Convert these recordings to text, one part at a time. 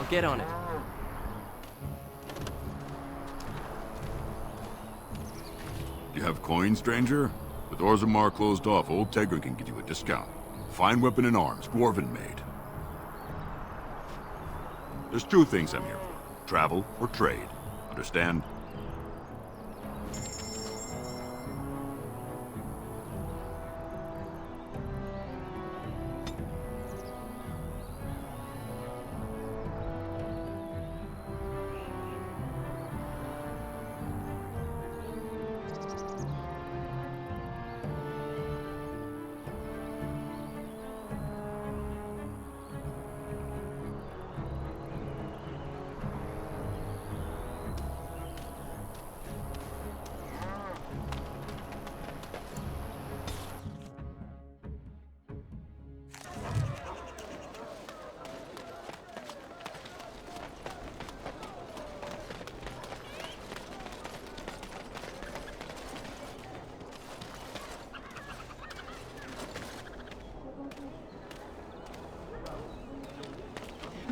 I'll get on it. You have coin, stranger? With Orzammar closed off, old Tegrin can give you a discount. Fine weapon and arms, dwarven made. There's two things I'm here for. Travel or trade. Understand?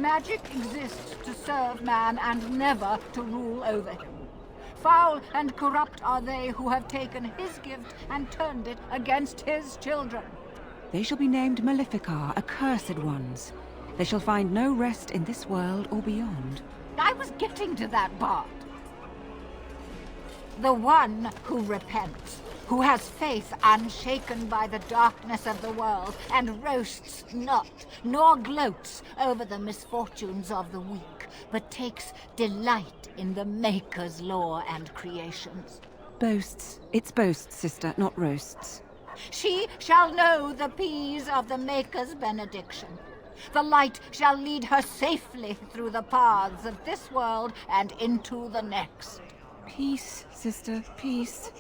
Magic exists to serve man and never to rule over him. Foul and corrupt are they who have taken his gift and turned it against his children. They shall be named Maleficar, accursed ones. They shall find no rest in this world or beyond. I was getting to that part. The one who repents, who has faith unshaken by the darkness of the world, and roasts not, nor gloats over the misfortunes of the weak, but takes delight in the Maker's law and creations. Boasts. It's boasts, sister, not roasts. She shall know the peace of the Maker's benediction. The light shall lead her safely through the paths of this world and into the next. Peace, sister, peace.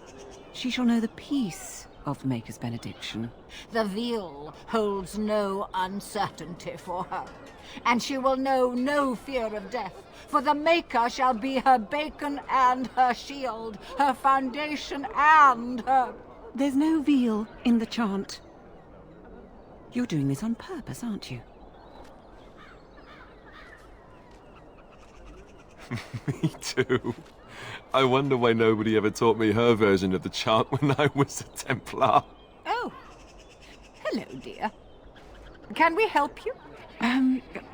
She shall know the peace of the Maker's benediction. The veil holds no uncertainty for her, and she will know no fear of death, for the Maker shall be her beacon and her shield, her foundation and her... There's no veal in the chant. You're doing this on purpose, aren't you? Me too. I wonder why nobody ever taught me her version of the chant when I was a Templar. Oh. Hello, dear. Can we help you?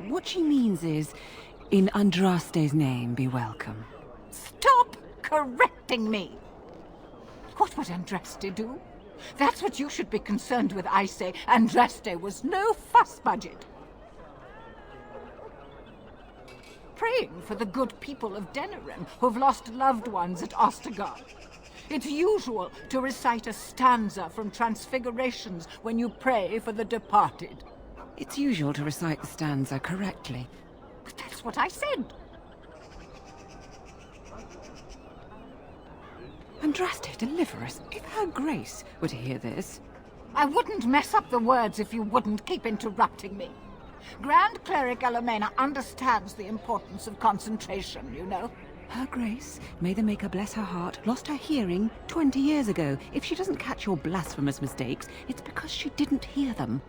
What she means is, in Andraste's name, be welcome. Stop correcting me! What would Andraste do? That's what you should be concerned with, I say. Andraste was no fuss budget. Praying for the good people of Denerim who've lost loved ones at Ostergard. It's usual to recite a stanza from Transfigurations when you pray for the departed. It's usual to recite the stanza correctly. But that's what I said. Andraste, deliver us. If her grace were to hear this. I wouldn't mess up the words if you wouldn't keep interrupting me. Grand Cleric Elomena understands the importance of concentration, you know. Her grace, may the Maker bless her heart, lost her hearing 20 years ago. If she doesn't catch your blasphemous mistakes, it's because she didn't hear them.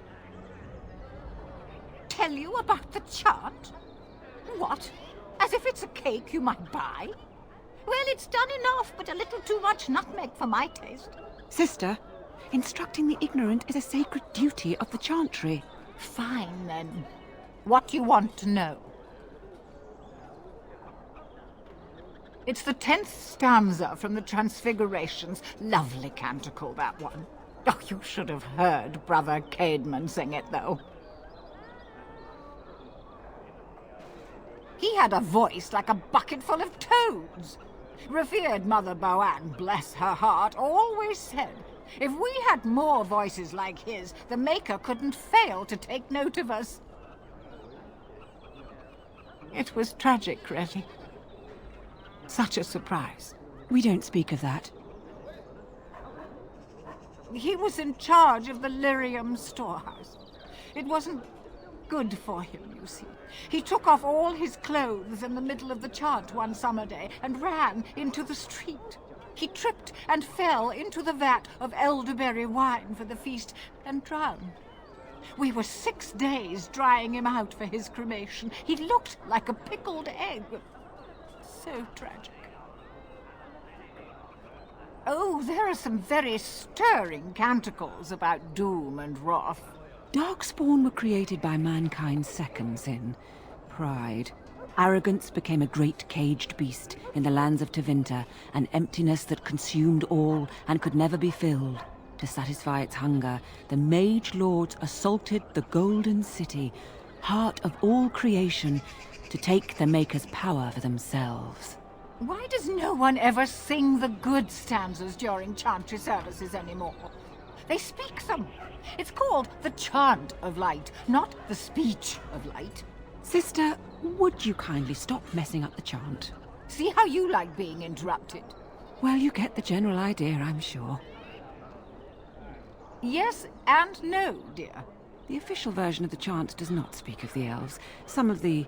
Tell you about the chant? What? As if it's a cake you might buy? Well, it's done enough, but a little too much nutmeg for my taste. Sister, instructing the ignorant is a sacred duty of the chantry. Fine, then. What do you want to know? It's the 10th stanza from the Transfigurations. Lovely canticle, that one. Oh, you should have heard Brother Caedmon sing it, though. He had a voice like a bucket full of toads. Revered Mother Boanne, bless her heart, always said, if we had more voices like his, the Maker couldn't fail to take note of us. It was tragic, really. Such a surprise. We don't speak of that. He was in charge of the lyrium storehouse. It wasn't good for him, you see. He took off all his clothes in the middle of the chant one summer day and ran into the street. He tripped and fell into the vat of elderberry wine for the feast and drowned. We were 6 days drying him out for his cremation. He looked like a pickled egg. So tragic. Oh, there are some very stirring canticles about doom and wrath. Darkspawn were created by mankind's second sin, pride. Arrogance became a great caged beast in the lands of Tevinter, an emptiness that consumed all and could never be filled. To satisfy its hunger, the mage lords assaulted the Golden City, heart of all creation, to take the Maker's power for themselves. Why does no one ever sing the good stanzas during chantry services anymore? They speak them. It's called the chant of light, not the speech of light. Sister, would you kindly stop messing up the chant? See how you like being interrupted. Well, you get the general idea, I'm sure. Yes and no, dear. The official version of the chant does not speak of the elves. Some of the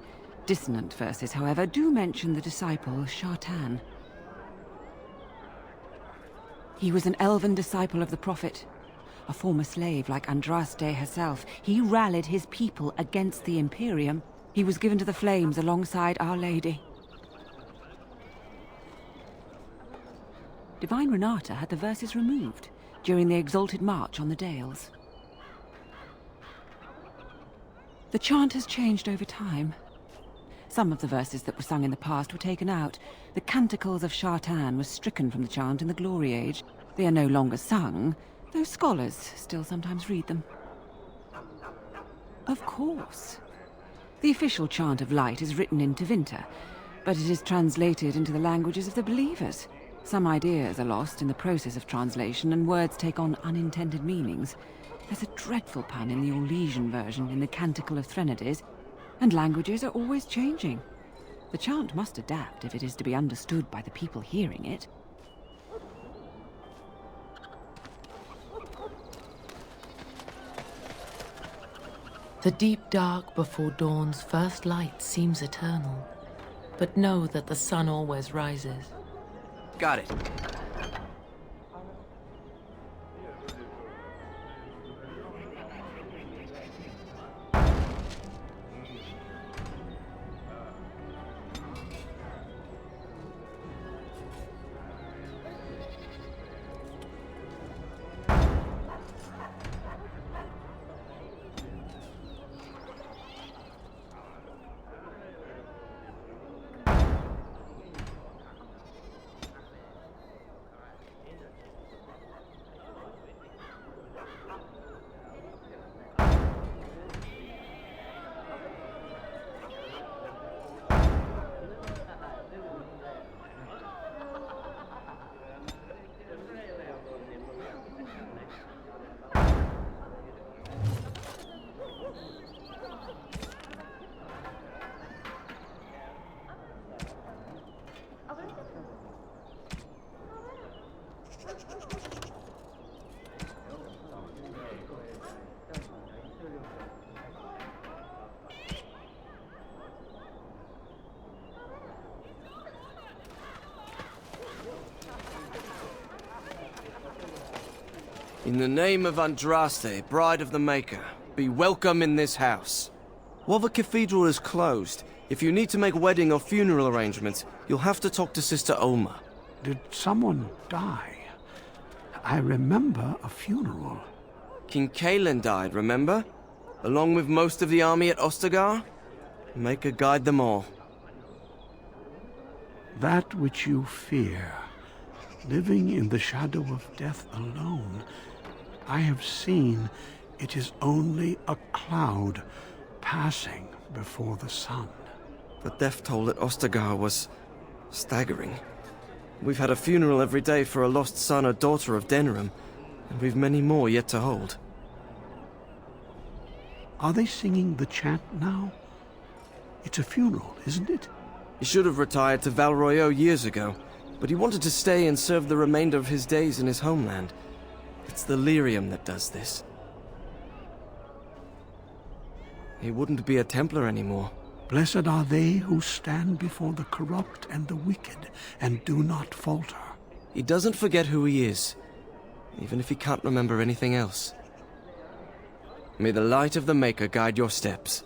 dissonant verses, however, do mention the disciple Shartan. He was an elven disciple of the Prophet. A former slave like Andraste herself, he rallied his people against the Emporium. He was given to the flames alongside Our Lady. Divine Renata had the verses removed during the Exalted March on the Dales. The chant has changed over time. Some of the verses that were sung in the past were taken out. The Canticles of Shartan were stricken from the chant in the Glory Age. They are no longer sung, though scholars still sometimes read them. Of course. The official chant of light is written in Tevinter, but it is translated into the languages of the believers. Some ideas are lost in the process of translation, and words take on unintended meanings. There's a dreadful pun in the Orlesian version in the Canticle of Threnodies, and languages are always changing. The chant must adapt if it is to be understood by the people hearing it. The deep dark before dawn's first light seems eternal, but know that the sun always rises. Got it. In the name of Andraste, Bride of the Maker, be welcome in this house. While the cathedral is closed, if you need to make wedding or funeral arrangements, you'll have to talk to Sister Olma. Did someone die? I remember a funeral. King Kylon died, remember? Along with most of the army at Ostagar? Maker guide them all. That which you fear, living in the shadow of death alone, I have seen it is only a cloud passing before the sun. The death toll at Ostagar was staggering. We've had a funeral every day for a lost son or daughter of Denerim, and we've many more yet to hold. Are they singing the chant now? It's a funeral, isn't it? He should have retired to Val Royeaux years ago, but he wanted to stay and serve the remainder of his days in his homeland. It's the lyrium that does this. He wouldn't be a Templar anymore. Blessed are they who stand before the corrupt and the wicked, and do not falter. He doesn't forget who he is, even if he can't remember anything else. May the light of the Maker guide your steps.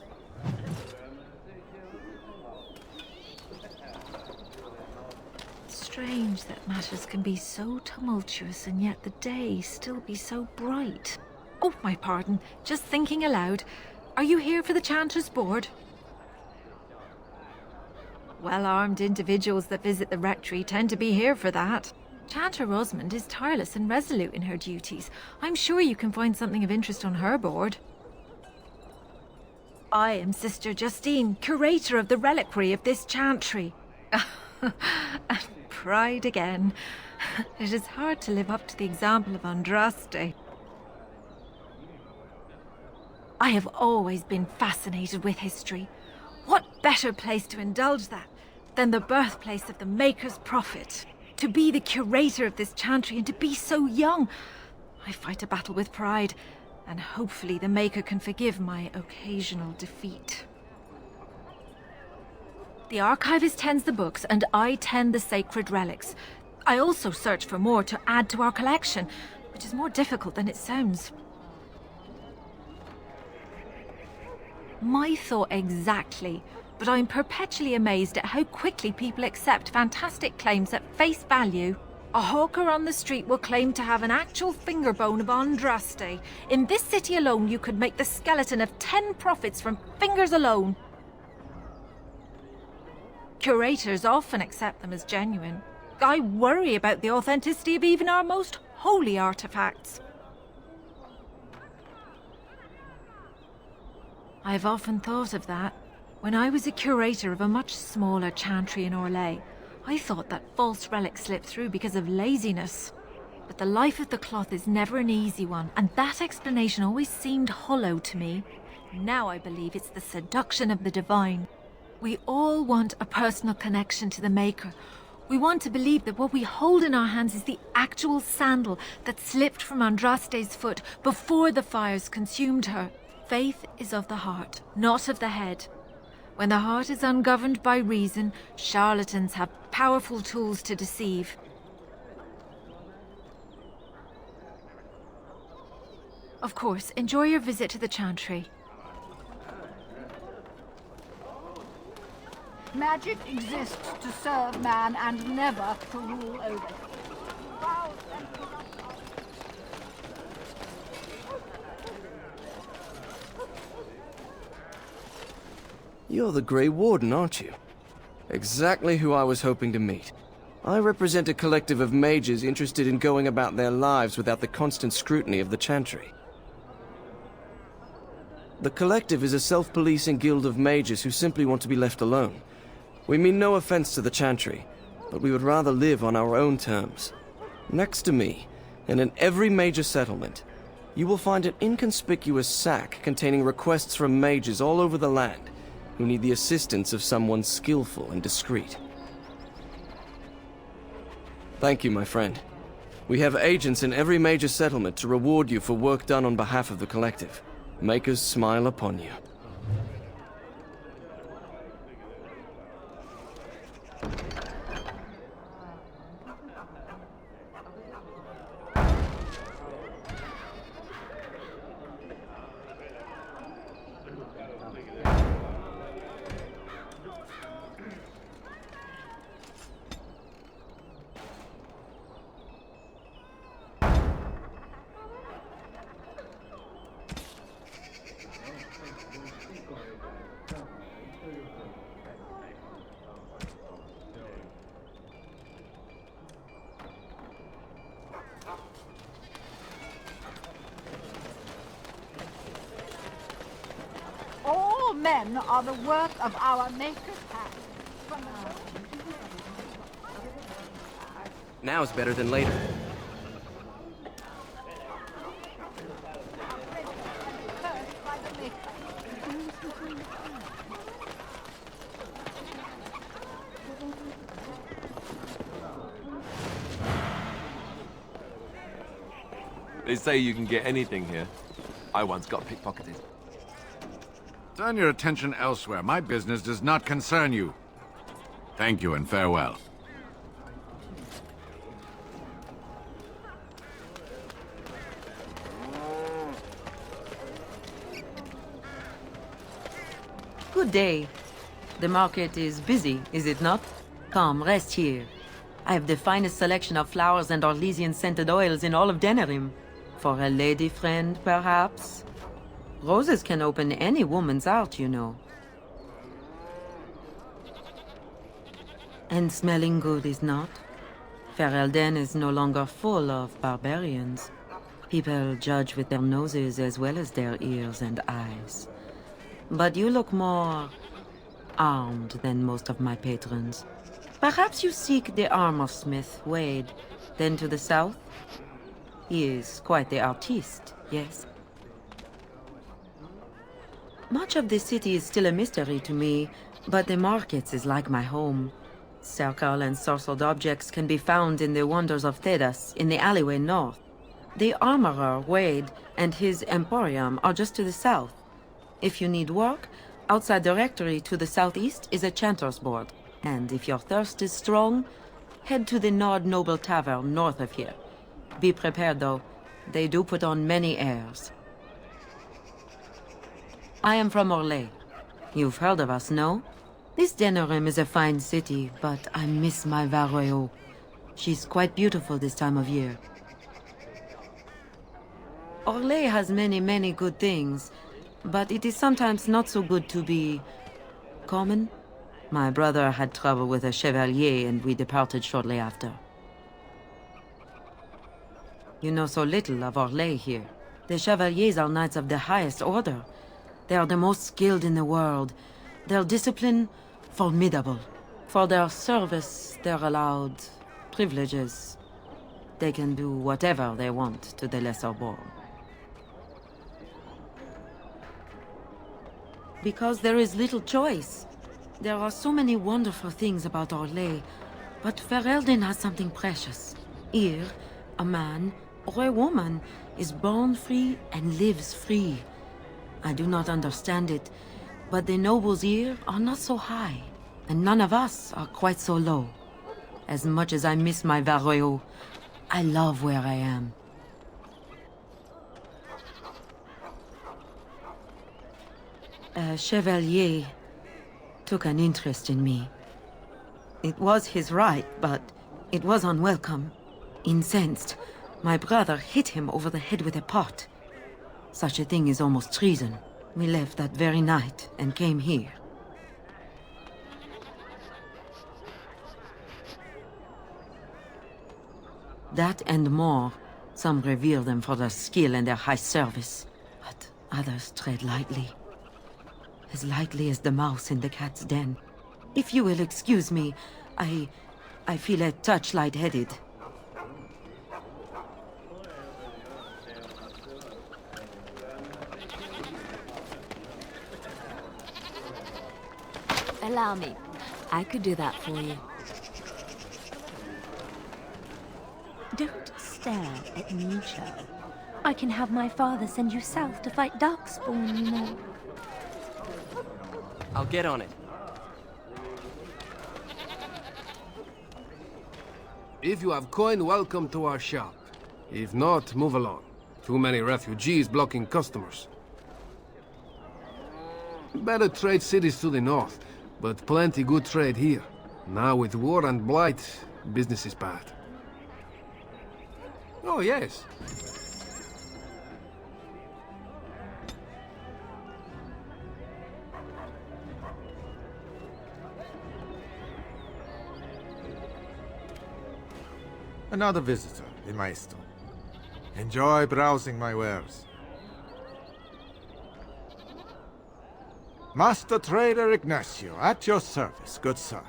Strange that matters can be so tumultuous and yet the day still be so bright. Oh, my pardon. Just thinking aloud. Are you here for the Chanter's Board? Well-armed individuals that visit the rectory tend to be here for that. Chanter Rosamond is tireless and resolute in her duties. I'm sure you can find something of interest on her board. I am Sister Justine, curator of the reliquary of this chantry. And pride again. It is hard to live up to the example of Andraste. I have always been fascinated with history. What better place to indulge that than the birthplace of the Maker's prophet? To be the curator of this chantry and to be so young. I fight a battle with pride, and hopefully the Maker can forgive my occasional defeat. The archivist tends the books, and I tend the sacred relics. I also search for more to add to our collection, which is more difficult than it sounds. My thought exactly, but I'm perpetually amazed at how quickly people accept fantastic claims at face value. A hawker on the street will claim to have an actual finger bone of Andraste. In this city alone, you could make the skeleton of 10 prophets from fingers alone. Curators often accept them as genuine. I worry about the authenticity of even our most holy artifacts. I've often thought of that. When I was a curator of a much smaller chantry in Orlais, I thought that false relics slipped through because of laziness. But the life of the cloth is never an easy one, and that explanation always seemed hollow to me. Now I believe it's the seduction of the divine. We all want a personal connection to the Maker. We want to believe that what we hold in our hands is the actual sandal that slipped from Andraste's foot before the fires consumed her. Faith is of the heart, not of the head. When the heart is ungoverned by reason, charlatans have powerful tools to deceive. Of course, enjoy your visit to the chantry. Magic exists to serve man and never to rule over him. You're the Grey Warden, aren't you? Exactly who I was hoping to meet. I represent a collective of mages interested in going about their lives without the constant scrutiny of the chantry. The collective is a self-policing guild of mages who simply want to be left alone. We mean no offense to the chantry, but we would rather live on our own terms. Next to me, and in every major settlement, you will find an inconspicuous sack containing requests from mages all over the land who need the assistance of someone skillful and discreet. Thank you, my friend. We have agents in every major settlement to reward you for work done on behalf of the collective. Makers smile upon you. All men are the work of our Maker's hand. Now is better than later. They say you can get anything here. I once got pickpocketed. Turn your attention elsewhere. My business does not concern you. Thank you and farewell. Good day. The market is busy, is it not? Come, rest here. I have the finest selection of flowers and Orlesian-scented oils in all of Denerim. For a lady friend, perhaps? Roses can open any woman's heart, you know. And smelling good, is not? Ferelden is no longer full of barbarians. People judge with their noses as well as their ears and eyes. But you look more armed than most of my patrons. Perhaps you seek the armorsmith, Wade. Then to the south? He is quite the artiste, yes? Much of the city is still a mystery to me, but the markets is like my home. Circle and sorcered objects can be found in the wonders of Thedas, in the alleyway north. The armorer, Wade, and his Emporium are just to the south. If you need work, outside the rectory to the southeast is a chanter's board. And if your thirst is strong, head to the Gnawed Noble Tavern north of here. Be prepared, though. They do put on many airs. I am from Orlais. You've heard of us, no? This Denerim is a fine city, but I miss my Varroyo. She's quite beautiful this time of year. Orlais has many, many good things, but it is sometimes not so good to be common. My brother had trouble with a chevalier, and we departed shortly after. You know so little of Orlais here. The chevaliers are knights of the highest order. They are the most skilled in the world. Their discipline, formidable. For their service, they're allowed privileges. They can do whatever they want to the lesser born. Because there is little choice. There are so many wonderful things about Orlais, but Ferelden has something precious. Here, a man or a woman is born free and lives free. I do not understand it, but the nobles here are not so high, and none of us are quite so low. As much as I miss my Varroyo, I love where I am. A chevalier took an interest in me. It was his right, but it was unwelcome. Incensed, my brother hit him over the head with a pot. Such a thing is almost treason. We left that very night and came here. That and more. Some revere them for their skill and their high service, but others tread lightly. As lightly as the mouse in the cat's den. If you will excuse me, I feel a touch lightheaded. Allow me. I could do that for you. Don't stare at me, child. I can have my father send you south to fight Darkspawn, you know. I'll get on it. If you have coin, welcome to our shop. If not, move along. Too many refugees blocking customers. Better trade cities to the north, but plenty good trade here. Now with war and blight, business is bad. Oh, yes. Another visitor, the Maestro. Enjoy browsing my wares. Master Trader Ignacio, at your service, good sir.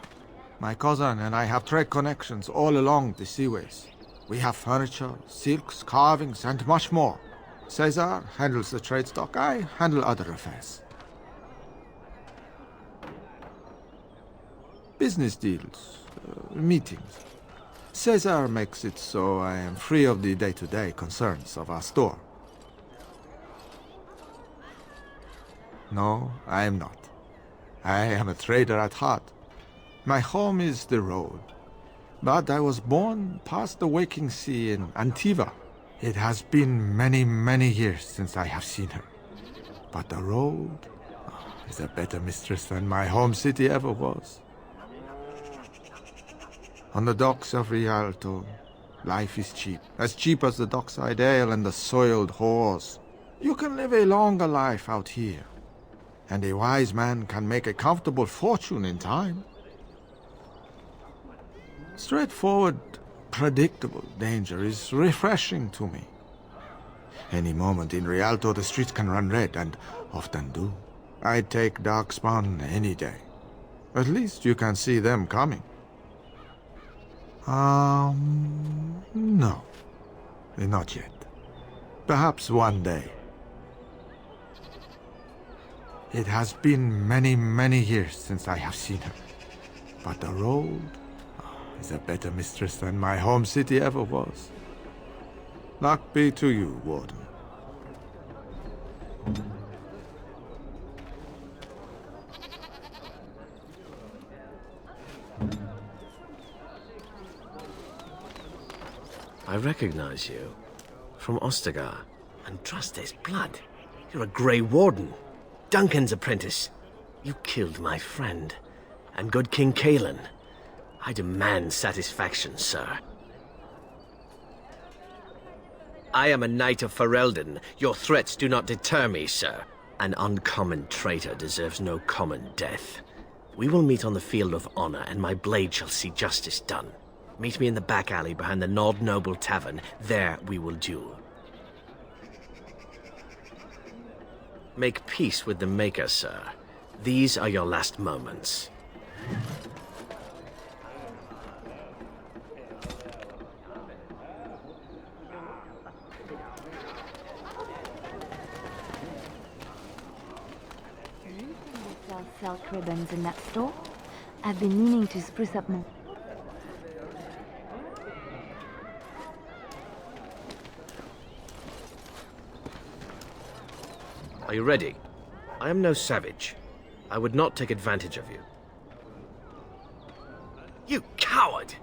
My cousin and I have trade connections all along the seaways. We have furniture, silks, carvings, and much more. Cesar handles the trade stock, I handle other affairs. Business deals, meetings. Cesar makes it so I am free of the day-to-day concerns of our store. No, I am not. I am a trader at heart. My home is the road. But I was born past the waking sea in Antiva. It has been many, many years since I have seen her. But the road, is a better mistress than my home city ever was. On the docks of Rialto, life is cheap. As cheap as the dockside ale and the soiled whores. You can live a longer life out here. And a wise man can make a comfortable fortune in time. Straightforward, predictable danger is refreshing to me. Any moment in Rialto, the streets can run red, and often do. I'd take Darkspawn any day. At least you can see them coming. No. Not yet. Perhaps one day. It has been many, many years since I have seen her. But the road is a better mistress than my home city ever was. Luck be to you, Warden. I recognize you. From Ostagar. Andraste's blood. You're a Grey Warden. Duncan's apprentice. You killed my friend. And good King Kylon. I demand satisfaction, sir. I am a knight of Ferelden. Your threats do not deter me, sir. An uncommon traitor deserves no common death. We will meet on the field of honor, and my blade shall see justice done. Meet me in the back alley behind the Gnawed Noble Tavern. There we will duel. Make peace with the Maker, sir. These are your last moments. Sell silk ribbons in that store. I've been meaning to spruce up more. Are you ready? I am no savage. I would not take advantage of you. You coward!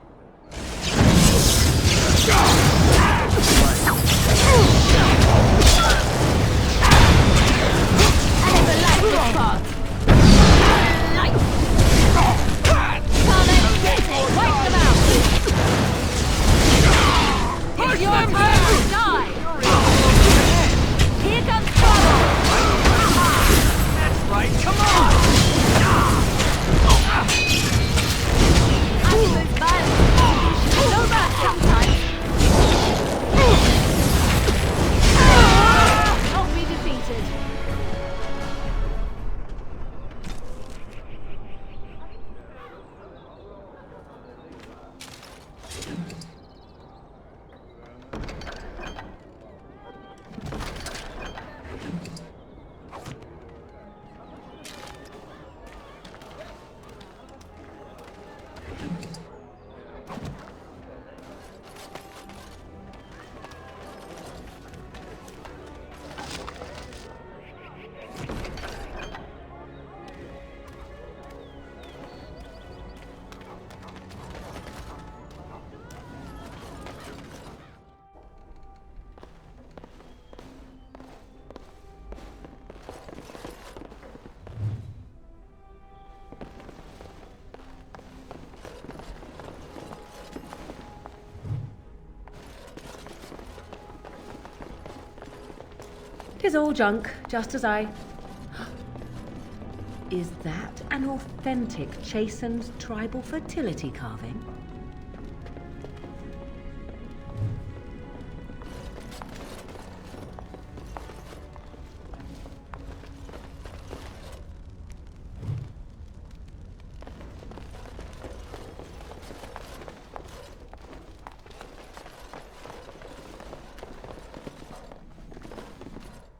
It's your turn to die! Here comes trouble! That's right, come on! I was violent. So bad sometimes. Not be defeated. Tis all junk, just as I... Is that an authentic chastened tribal fertility carving?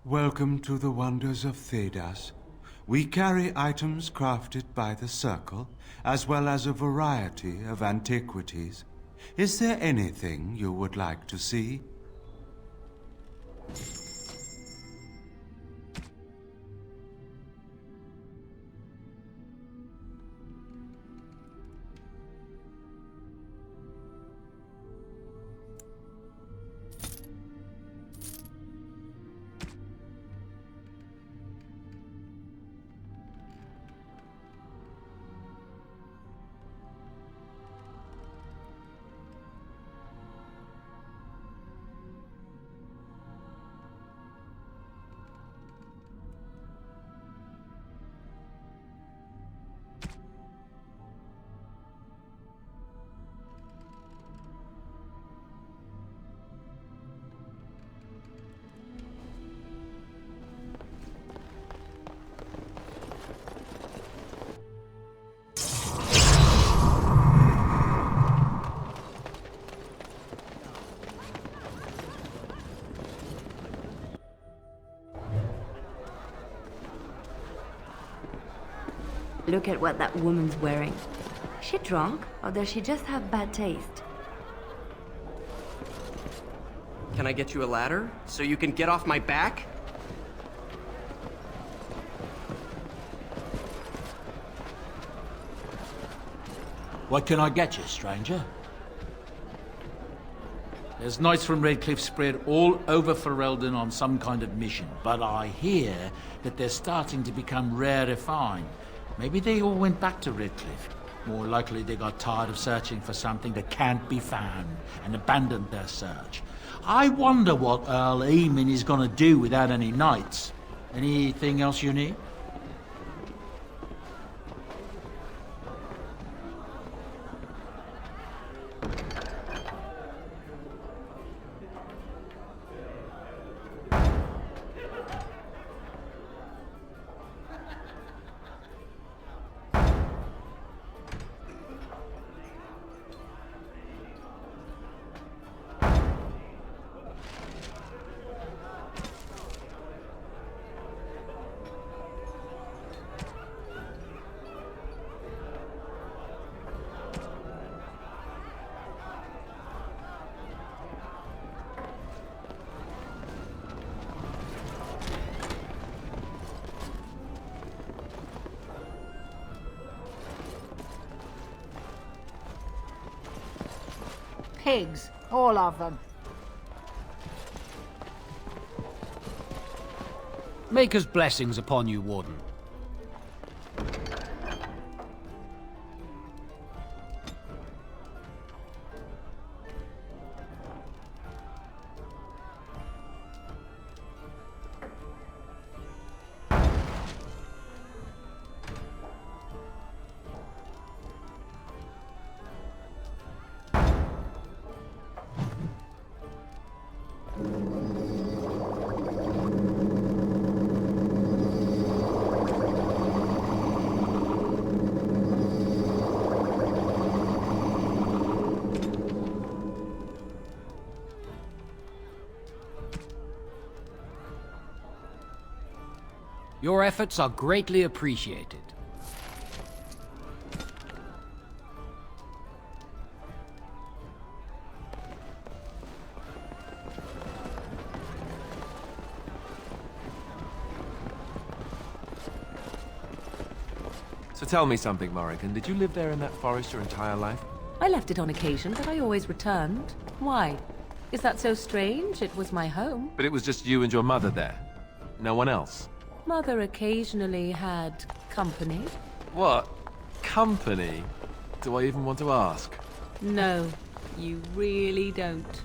Welcome to the wonders of Thedas. We carry items crafted by the Circle, as well as a variety of antiquities. Is there anything you would like to see? Look at what that woman's wearing. Is she drunk, or does she just have bad taste? Can I get you a ladder, so you can get off my back? What can I get you, stranger? There's knights from Redcliffe spread all over Ferelden on some kind of mission, but I hear that they're starting to become rarefied. Maybe they all went back to Redcliffe. More likely they got tired of searching for something that can't be found and abandoned their search. I wonder what Earl Eamon is gonna do without any knights. Anything else you need? Pigs, all of them. Maker's blessings upon you, Warden. Your efforts are greatly appreciated. So tell me something, Morrigan. Did you live there in that forest your entire life? I left it on occasion, but I always returned. Why? Is that so strange? It was my home. But it was just you and your mother there. No one else. Mother occasionally had company. What? Company? Do I even want to ask? No, you really don't.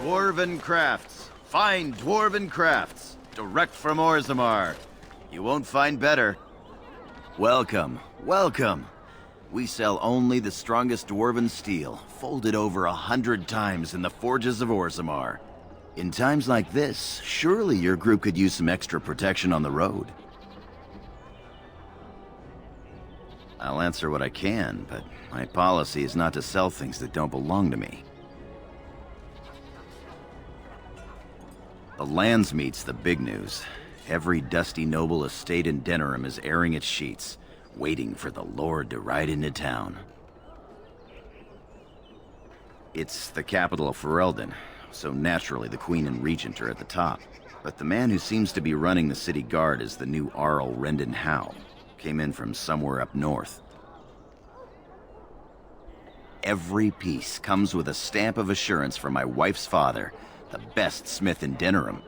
Dwarven crafts. Fine dwarven crafts. Direct from Orzammar. You won't find better. Welcome, welcome. We sell only the strongest dwarven steel, folded over 100 times in the forges of Orzammar. In times like this, surely your group could use some extra protection on the road. I'll answer what I can, but my policy is not to sell things that don't belong to me. The Landsmeet's the big news. Every dusty noble estate in Denerim is airing its sheets, waiting for the Lord to ride into town. It's the capital of Ferelden, so naturally the Queen and Regent are at the top. But the man who seems to be running the city guard is the new Arl Rendon Howe. Came in from somewhere up north. Every piece comes with a stamp of assurance from my wife's father, the best smith in Denerim.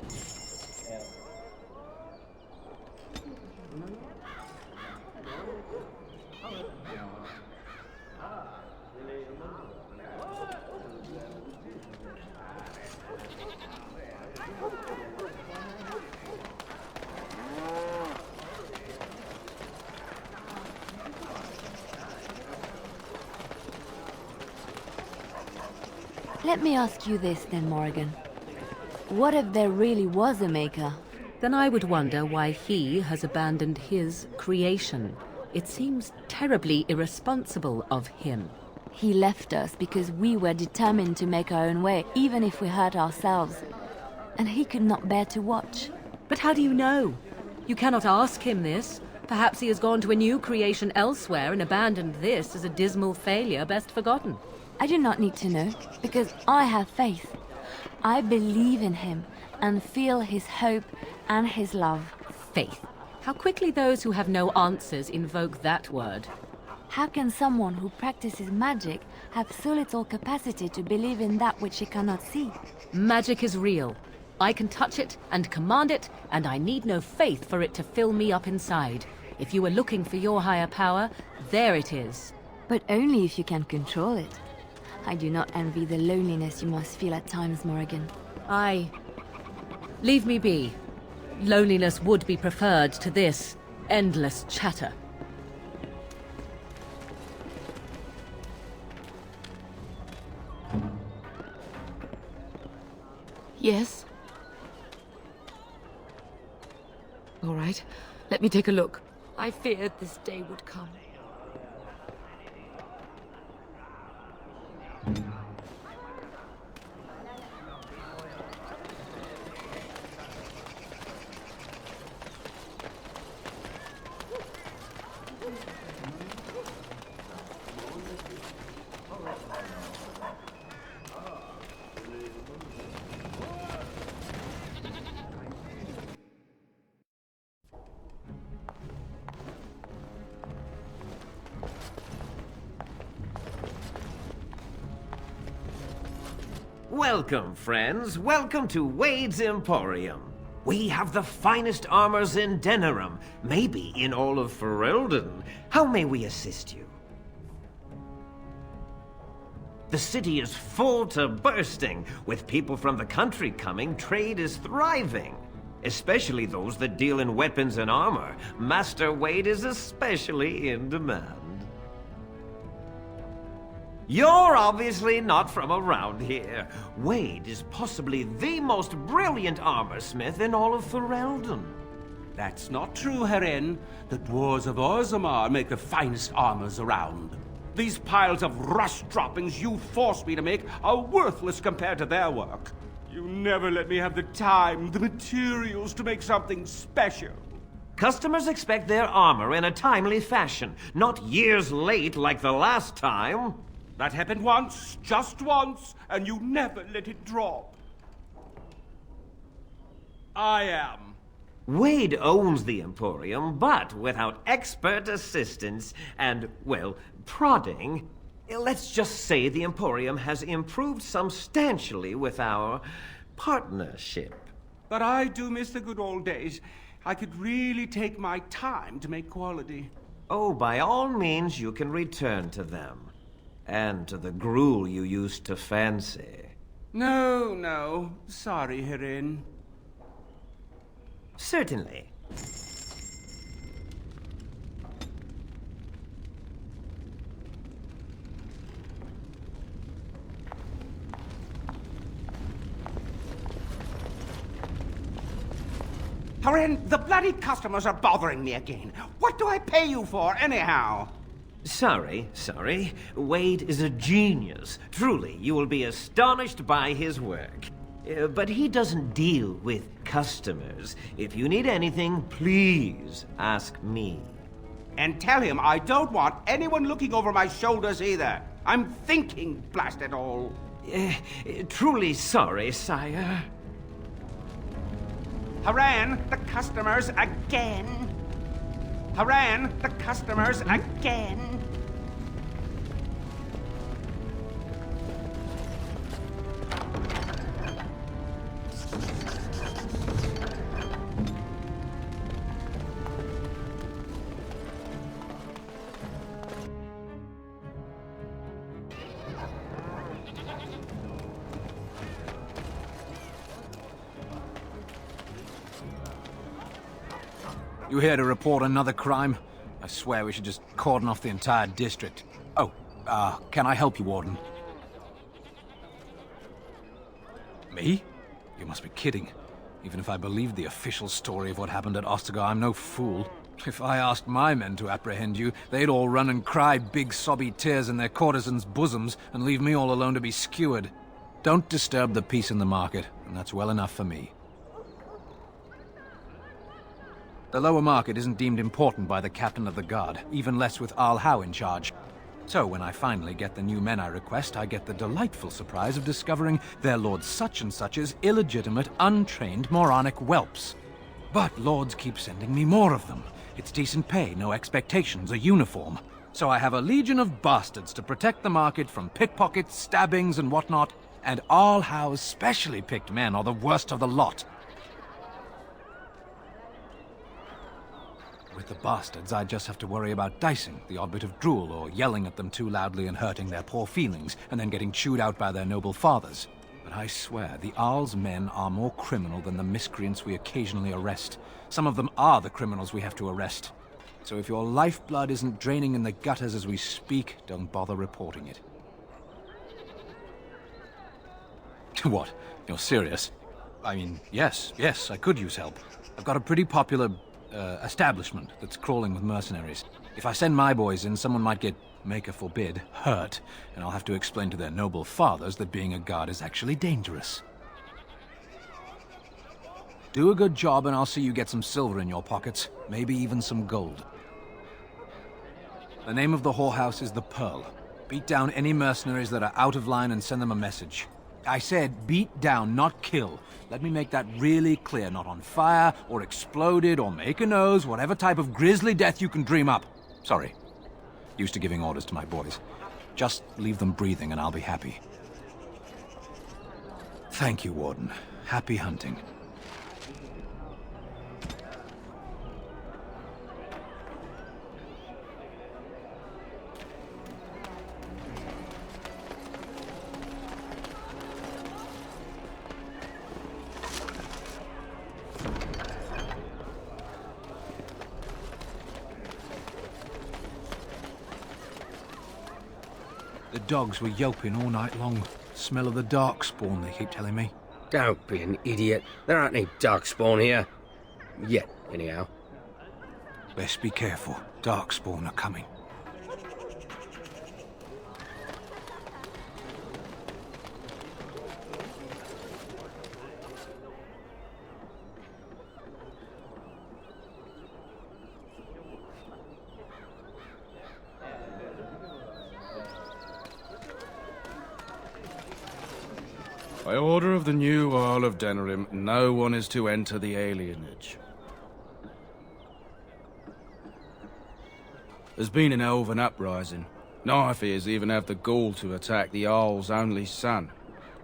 Let me ask you this then, Morrigan. What if there really was a maker? Then I would wonder why he has abandoned his creation. It seems terribly irresponsible of him. He left us because we were determined to make our own way, even if we hurt ourselves. And he could not bear to watch. But how do you know? You cannot ask him this. Perhaps he has gone to a new creation elsewhere and abandoned this as a dismal failure best forgotten. I do not need to know, because I have faith. I believe in him, and feel his hope and his love. Faith. How quickly those who have no answers invoke that word. How can someone who practices magic have so little capacity to believe in that which he cannot see? Magic is real. I can touch it and command it, and I need no faith for it to fill me up inside. If you were looking for your higher power, there it is. But only if you can control it. I do not envy the loneliness you must feel at times, Morrigan. Leave me be. Loneliness would be preferred to this endless chatter. Yes? All right, let me take a look. I feared this day would come. Welcome, friends. Welcome to Wade's Emporium. We have the finest armors in Denerim, maybe in all of Ferelden. How may we assist you? The city is full to bursting. With people from the country coming, trade is thriving. Especially those that deal in weapons and armor. Master Wade is especially in demand. You're obviously not from around here. Wade is possibly the most brilliant armorsmith in all of Ferelden. That's not true, Herin. The dwarves of Orzammar make the finest armors around. These piles of rust droppings you forced me to make are worthless compared to their work. You never let me have the time, the materials to make something special. Customers expect their armor in a timely fashion, not years late like the last time. That happened once, just once, and you never let it drop. I am. Wade owns the Emporium, but without expert assistance and, well, prodding, let's just say the Emporium has improved substantially with our partnership. But I do miss the good old days. I could really take my time to make quality. Oh, by all means, you can return to them. And to the gruel you used to fancy. No. Sorry, Herin. Certainly. Herin, the bloody customers are bothering me again. What do I pay you for, anyhow? Sorry. Wade is a genius. Truly, you will be astonished by his work. But he doesn't deal with customers. If you need anything, please ask me. And tell him I don't want anyone looking over my shoulders either. I'm thinking, blast it all. Truly sorry, sire. Haran, the customers again! Haran, the customers again! You here to report another crime? I swear we should just cordon off the entire district. Oh, can I help you, Warden? Me? You must be kidding. Even if I believed the official story of what happened at Ostagar, I'm no fool. If I asked my men to apprehend you, they'd all run and cry big sobby tears in their courtesans' bosoms and leave me all alone to be skewered. Don't disturb the peace in the market, and that's well enough for me. The lower market isn't deemed important by the captain of the guard, even less with Al Howe in charge. So when I finally get the new men I request, I get the delightful surprise of discovering their Lord Such-and-Such's illegitimate, untrained, moronic whelps. But lords keep sending me more of them. It's decent pay, no expectations, a uniform. So I have a legion of bastards to protect the market from pickpockets, stabbings, and whatnot, and Al Howe's specially picked men are the worst of the lot. With the bastards, I just have to worry about dicing, the odd bit of drool, or yelling at them too loudly and hurting their poor feelings, and then getting chewed out by their noble fathers. But I swear, the Arl's men are more criminal than the miscreants we occasionally arrest. Some of them are the criminals we have to arrest. So if your lifeblood isn't draining in the gutters as we speak, don't bother reporting it. What? You're serious? I mean, yes, I could use help. I've got a pretty popular establishment that's crawling with mercenaries. If I send my boys in, someone might get, maker forbid, hurt, and I'll have to explain to their noble fathers that being a guard is actually dangerous. Do a good job and I'll see you get some silver in your pockets, maybe even some gold. The name of the whorehouse is the Pearl. Beat down any mercenaries that are out of line and send them a message. I said beat down, not kill. Let me make that really clear. Not on fire, or exploded, or make a nose, whatever type of grisly death you can dream up. Sorry. Used to giving orders to my boys. Just leave them breathing and I'll be happy. Thank you, Warden. Happy hunting. The dogs were yelping all night long. Smell of the darkspawn, they keep telling me. Don't be an idiot. There aren't any darkspawn here. Yet, anyhow. Best be careful. Darkspawn are coming. By order of the new Earl of Denerim, no one is to enter the alienage. There's been an elven uprising. Knifeears even have the gall to attack the Earl's only son.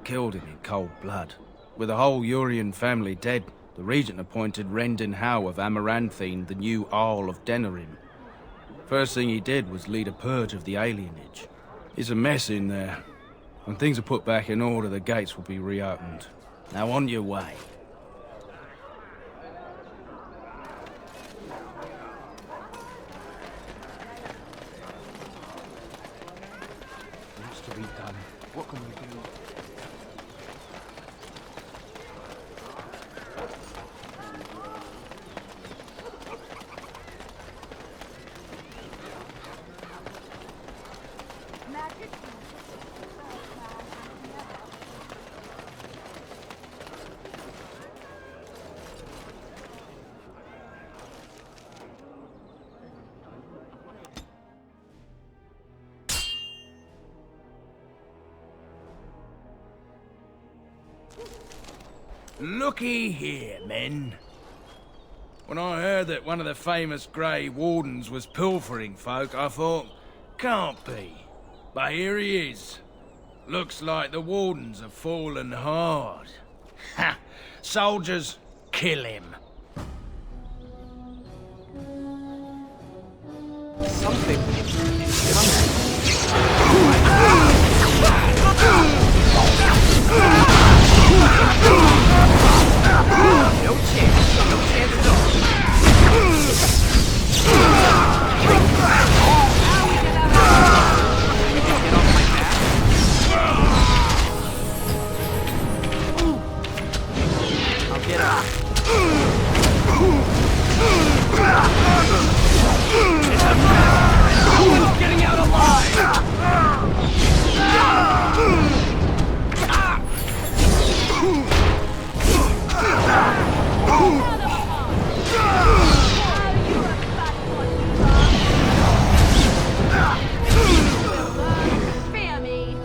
Killed him in cold blood. With the whole Urian family dead, the regent appointed Rendon Howe of Amaranthine the new Earl of Denerim. First thing he did was lead a purge of the alienage. It's a mess in there. When things are put back in order, the gates will be reopened. Now on your way. What's to be done? What can we do? Looky here, men. When I heard that one of the famous Grey Wardens was pilfering folk, I thought, can't be. But here he is. Looks like the Wardens have fallen hard. Ha! Soldiers, kill him. Something is No chance at all. Get off my back. I'll get up. No one's getting out alive! Fear me.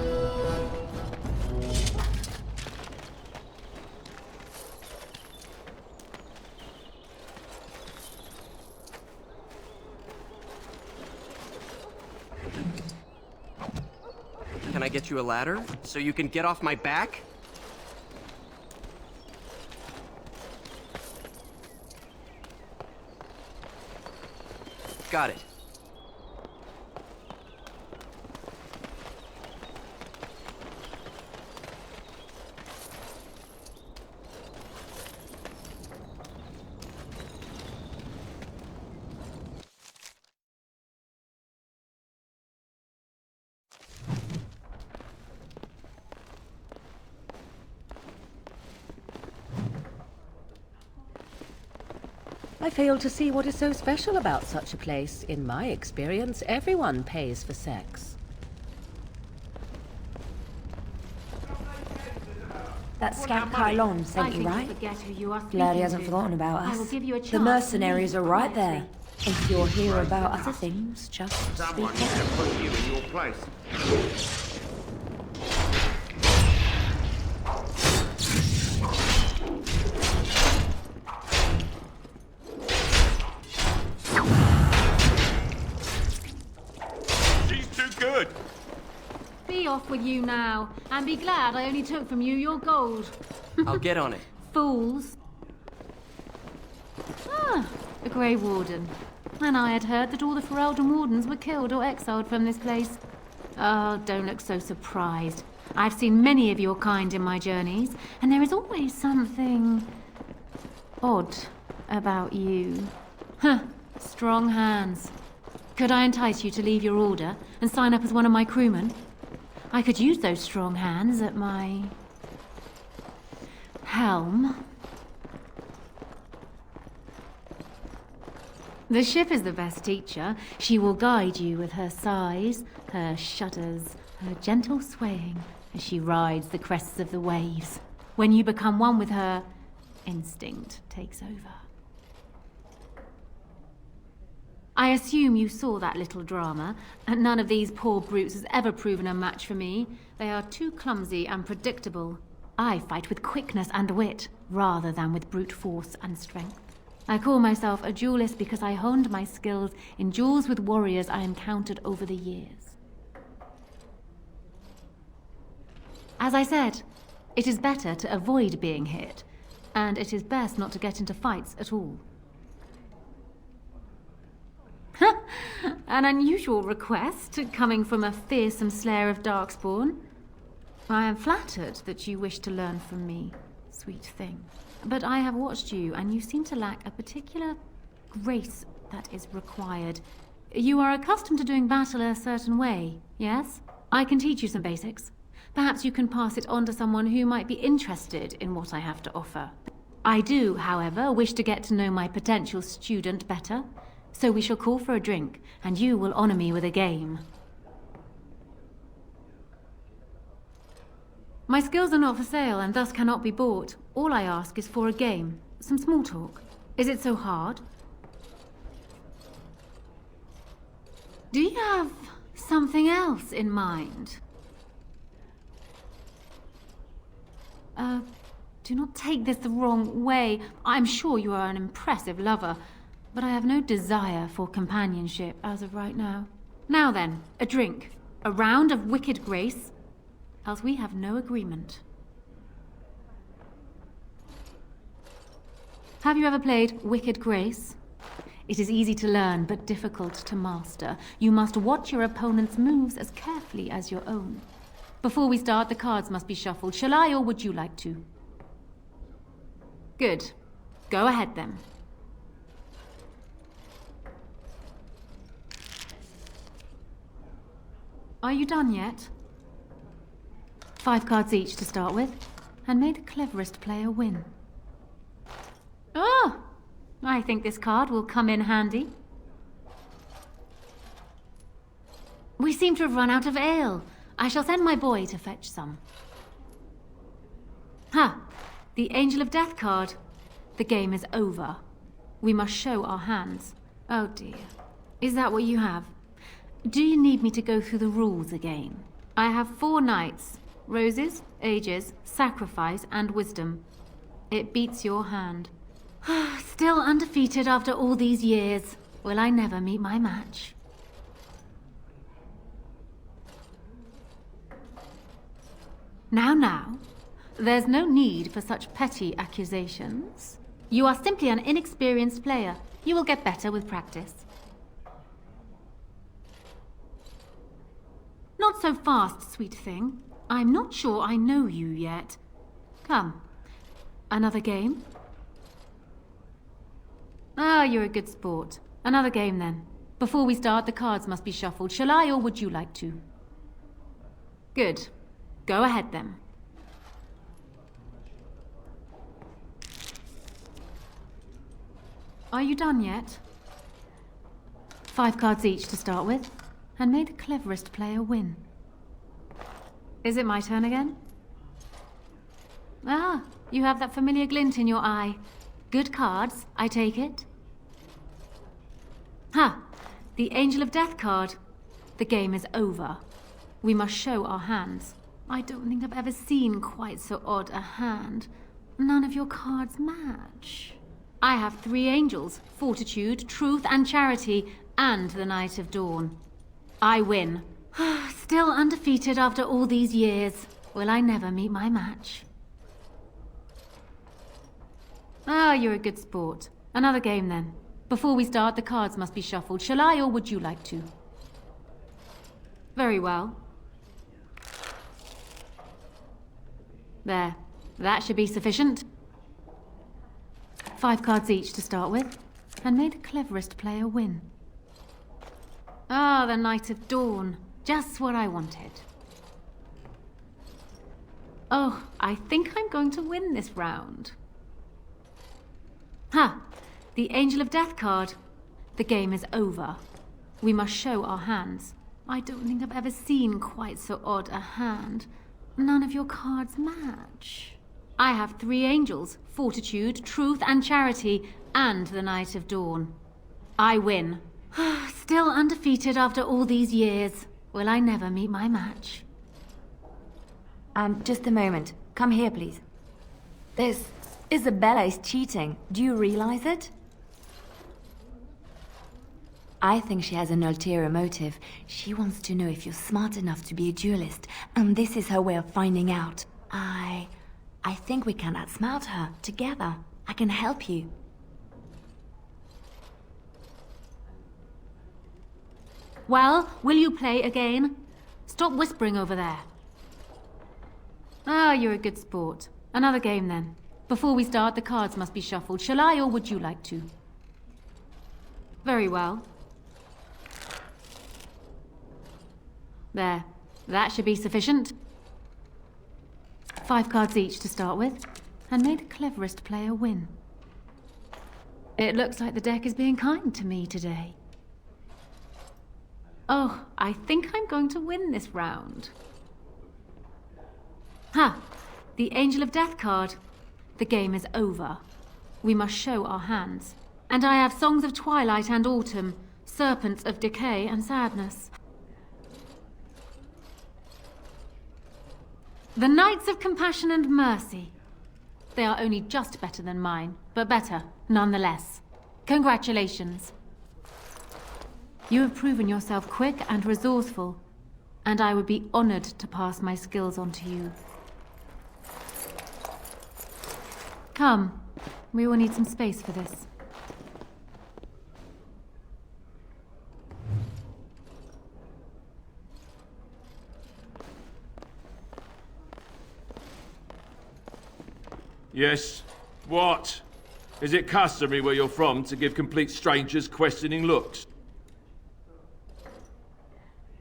Can I get you a ladder so you can get off my back? Got it. I fail to see what is so special about such a place. In my experience, everyone pays for sex. That scamp Kylon sent you, right? Glad he hasn't forgotten about us. The mercenaries are right there. If you're here about other things, just speak up. Put you in your place. Be off with you now, and be glad I only took from you your gold. I'll get on it. Fools. Ah, a Grey Warden. And I had heard that all the Ferelden Wardens were killed or exiled from this place. Oh, don't look so surprised. I've seen many of your kind in my journeys, and there is always something odd about you. Huh, strong hands. Could I entice you to leave your order and sign up as one of my crewmen? I could use those strong hands at my helm. The ship is the best teacher. She will guide you with her sighs, her shudders, her gentle swaying as she rides the crests of the waves. When you become one with her, instinct takes over. I assume you saw that little drama, and none of these poor brutes has ever proven a match for me. They are too clumsy and predictable. I fight with quickness and wit, rather than with brute force and strength. I call myself a duelist because I honed my skills in duels with warriors I encountered over the years. As I said, it is better to avoid being hit, and it is best not to get into fights at all. An unusual request, coming from a fearsome slayer of Darkspawn. I am flattered that you wish to learn from me, sweet thing. But I have watched you, and you seem to lack a particular grace that is required. You are accustomed to doing battle a certain way, yes? I can teach you some basics. Perhaps you can pass it on to someone who might be interested in what I have to offer. I do, however, wish to get to know my potential student better. So we shall call for a drink, and you will honor me with a game. My skills are not for sale, and thus cannot be bought. All I ask is for a game, some small talk. Is it so hard? Do you have something else in mind? A Do not take this the wrong way. I'm sure you are an impressive lover, but I have no desire for companionship as of right now. Now then, a drink. A round of wicked grace, else we have no agreement. Have you ever played Wicked Grace? It is easy to learn, but difficult to master. You must watch your opponent's moves as carefully as your own. Before we start, the cards must be shuffled. Shall I, or would you like to? Good. Go ahead, then. Are you done yet? 5 cards each to start with, and may the cleverest player win. Oh! I think this card will come in handy. We seem to have run out of ale. I shall send my boy to fetch some. Ha! The Angel of Death card. The game is over. We must show our hands. Oh dear. Is that what you have? Do you need me to go through the rules again? I have 4 knights. Roses, ages, sacrifice, and wisdom. It beats your hand. Still undefeated after all these years. Will I never meet my match? Now. There's no need for such petty accusations. You are simply an inexperienced player. You will get better with practice. Not so fast, sweet thing. I'm not sure I know you yet. Come. Another game? Ah, you're a good sport. Another game, then. Before we start, the cards must be shuffled. Shall I, or would you like to? Good. Go ahead, then. Are you done yet? 5 cards each to start with, and may the cleverest player win. Is it my turn again? Ah, you have that familiar glint in your eye. Good cards, I take it. Ha! The Angel of Death card. The game is over. We must show our hands. I don't think I've ever seen quite so odd a hand. None of your cards match. I have 3 angels, Fortitude, Truth, and Charity, and the Knight of Dawn. I win. Still undefeated after all these years. Will I never meet my match? Ah, you're a good sport. Another game, then. Before we start, the cards must be shuffled. Shall I, or would you like to? Very well. There. That should be sufficient. 5 cards each to start with, and may the cleverest player win. Ah, the Knight of Dawn. Just what I wanted. Oh, I think I'm going to win this round. Ha! The Angel of Death card. The game is over. We must show our hands. I don't think I've ever seen quite so odd a hand. None of your cards match. I have 3 angels, Fortitude, Truth, and Charity, and the Knight of Dawn. I win. Still undefeated after all these years. Will I never meet my match? Just a moment. Come here, please. This Isabela is cheating. Do you realize it? I think she has an ulterior motive. She wants to know if you're smart enough to be a duelist, and this is her way of finding out. I think we can outsmart her together. I can help you. Well, will you play again? Stop whispering over there. Ah, you're a good sport. Another game, then. Before we start, the cards must be shuffled. Shall I, or would you like to? Very well. There. That should be sufficient. 5 cards each to start with, and may the cleverest player win. It looks like the deck is being kind to me today. Oh, I think I'm going to win this round. Ha! The Angel of Death card. The game is over. We must show our hands. And I have Songs of Twilight and Autumn, Serpents of Decay and Sadness. The Knights of Compassion and Mercy. They are only just better than mine, but better, nonetheless. Congratulations. You have proven yourself quick and resourceful, and I would be honored to pass my skills on to you. Come, we will need some space for this. Yes? What? Is it customary where you're from to give complete strangers questioning looks?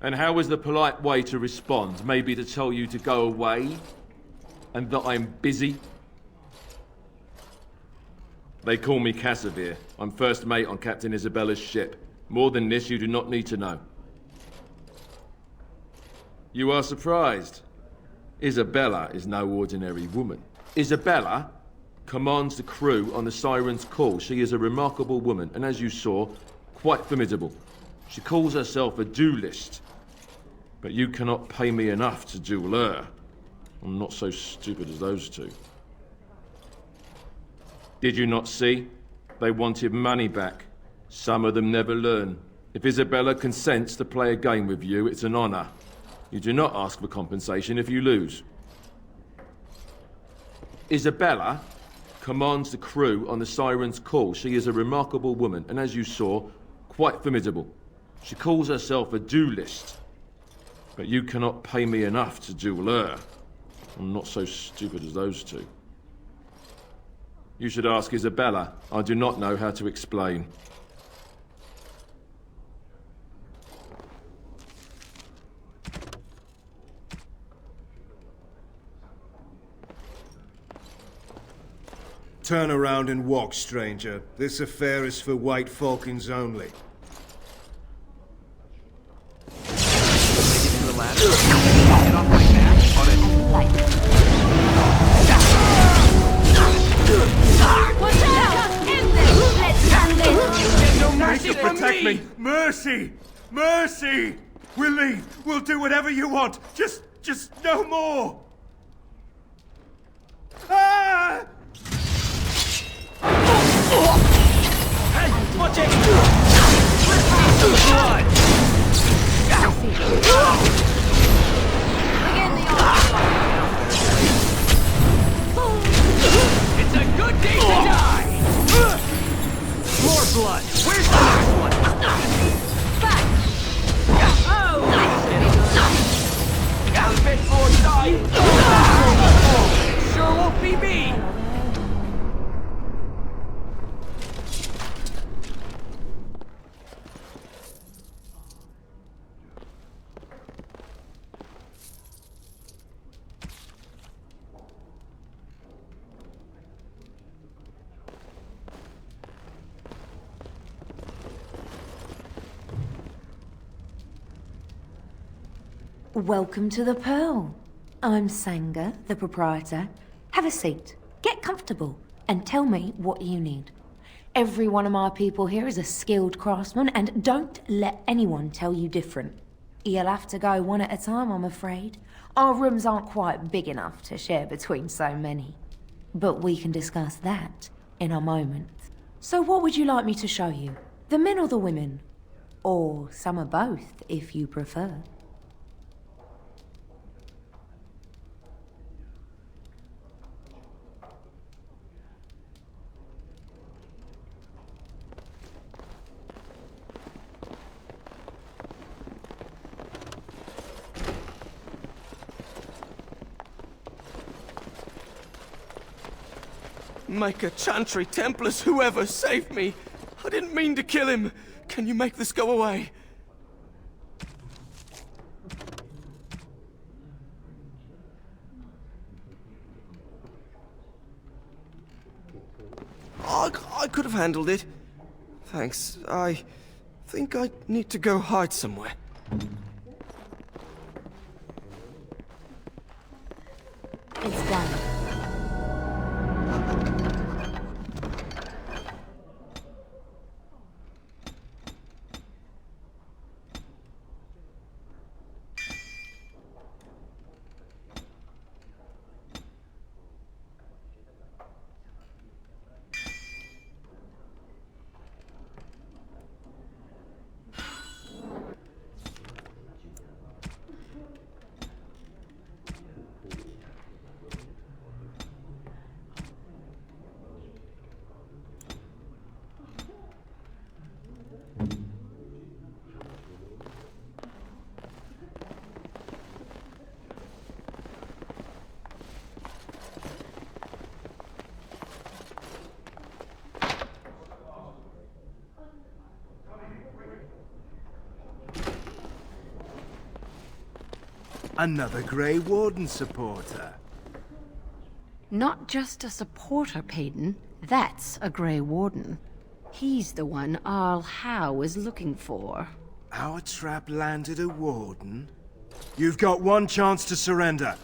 And how is the polite way to respond? Maybe to tell you to go away? And that I'm busy? They call me Casivir. I'm first mate on Captain Isabela's ship. More than this, you do not need to know. You are surprised. Isabela is no ordinary woman. Isabela commands the crew on the Siren's call. She is a remarkable woman, and as you saw, quite formidable. She calls herself a duelist. But you cannot pay me enough to duel her. I'm not so stupid as those two. Did you not see? They wanted money back. Some of them never learn. If Isabela consents to play a game with you, it's an honor. You do not ask for compensation if you lose. Isabela commands the crew on the Siren's call. She is a remarkable woman, and as you saw, quite formidable. She calls herself a duelist. But you cannot pay me enough to duel her. I'm not so stupid as those two. You should ask Isabela. I do not know how to explain. Turn around and walk, stranger. This affair is for white Falcons only. Get off my back. On it. What's up? End this! Let's end this! No mercy from me! Mercy! Mercy! We'll leave. We'll do whatever you want. Just no more. Ah! Hey, watch it! Let's see some blood! It's a good day to die! More blood! Where's the next one? Back! Oh! Got a bit more time! Sure won't be me! Welcome to the Pearl. I'm Sanga, the proprietor. Have a seat, get comfortable, and tell me what you need. Every one of my people here is a skilled craftsman, and don't let anyone tell you different. You'll have to go one at a time, I'm afraid. Our rooms aren't quite big enough to share between so many. But we can discuss that in a moment. So what would you like me to show you? The men or the women? Or some of both, if you prefer. Make a chantry, Templars, whoever, save me! I didn't mean to kill him! Can you make this go away? I could have handled it. Thanks. I think I need to go hide somewhere. It's done. Another Grey Warden supporter. Not just a supporter, Payton. That's a Grey Warden. He's the one Arl Howe is looking for. Our trap landed a Warden? You've got one chance to surrender.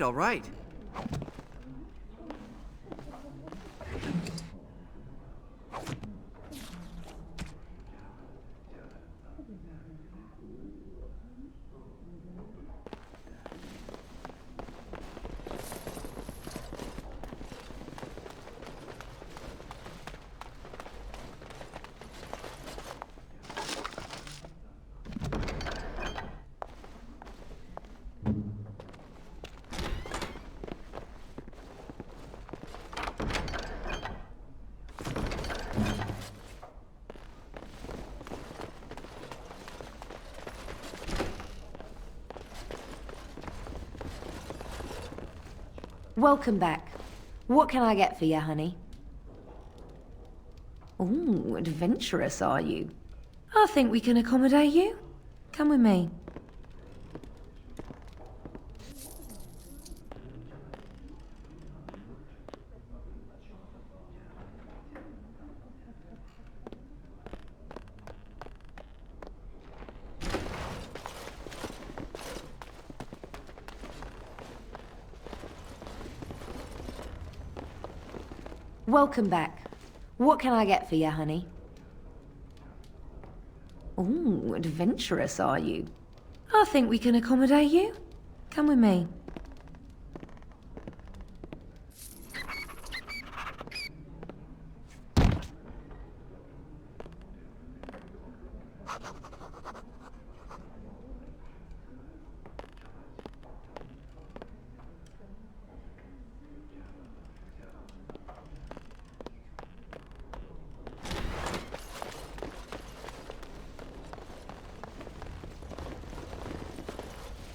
All right. Welcome back. What can I get for you, honey? Ooh, adventurous, are you? I think we can accommodate you. Come with me. Welcome back. What can I get for you, honey? Ooh, adventurous, are you? I think we can accommodate you. Come with me.